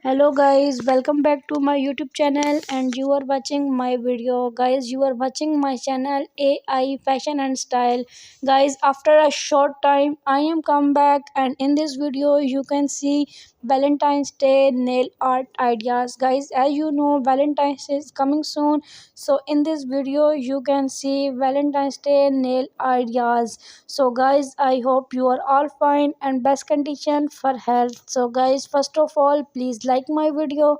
Hello guys, welcome back to my YouTube channel and you are watching my video. Guys, you are watching my channel AI Fashion and Style. Guys, after a short time I am come back and in this video you can see Valentine's Day nail art ideas. Guys, as you know Valentine's is coming soon. So in this video you can see Valentine's Day nail ideas. So guys, I hope you are all fine and best condition for health. So guys, first of all please like my video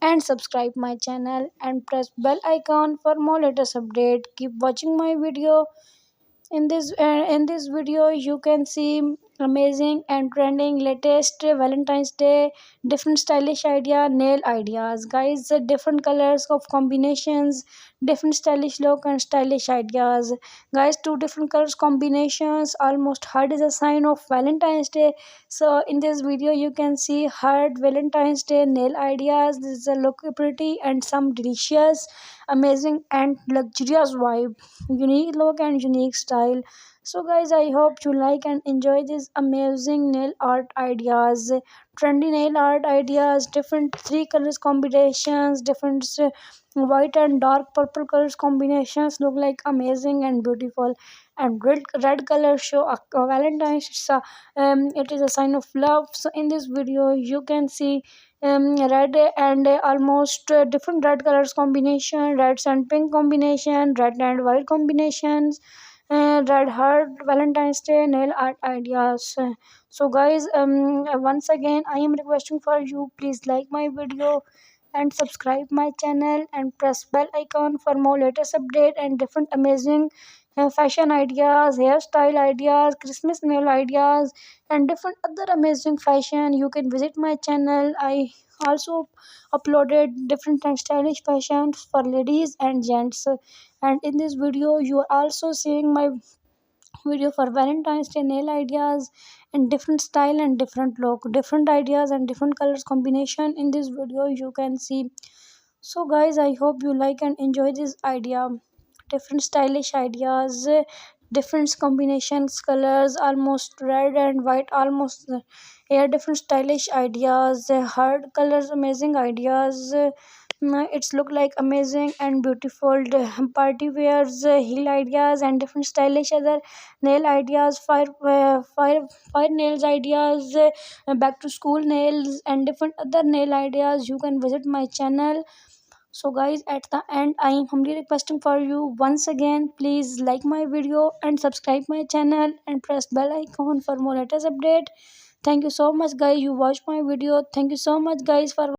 and subscribe my channel and press bell icon for more latest update. Keep watching my video. In this video you can see amazing and trending latest Valentine's Day different stylish idea nail ideas. Guys, the different colors of combinations, different stylish look and stylish ideas. Guys, two different colors combinations almost heart is a sign of Valentine's Day. So in this video you can see heart Valentine's Day nail ideas. This is a look pretty and some delicious, amazing and luxurious vibe, unique look and unique style. So guys, I hope you like and enjoy these amazing nail art ideas, trendy nail art ideas, different three colors combinations, different white and dark purple colors combinations look like amazing and beautiful. And red color show a Valentine's. It is a sign of love. So in this video you can see red and almost different red colors combination, reds and pink combination, red and white combinations, red heart Valentine's Day nail art ideas. So guys, once again I am requesting for you, please like my video and subscribe my channel and press bell icon for more latest update and different amazing fashion ideas, hairstyle ideas, Christmas nail ideas and different other amazing fashion. You can visit my channel. I also uploaded different and stylish fashions for ladies and gents. And in this video you are also seeing my video for Valentine's Day nail ideas and different style and different look, different ideas and different colors combination. In this video you can see. So guys, I hope you like and enjoy this idea, different stylish ideas, different combinations, colors, almost red and white, almost yeah, different stylish ideas, hard colors, amazing ideas. It's look like amazing and beautiful. The party wears, heel ideas and different stylish other nail ideas, fire nails ideas, back to school nails and different other nail ideas. You can visit my channel. So guys, at the end I am humbly requesting for you once again, please like my video and subscribe my channel and press bell icon for more latest update. Thank you so much guys, you watched my video. Thank you so much guys for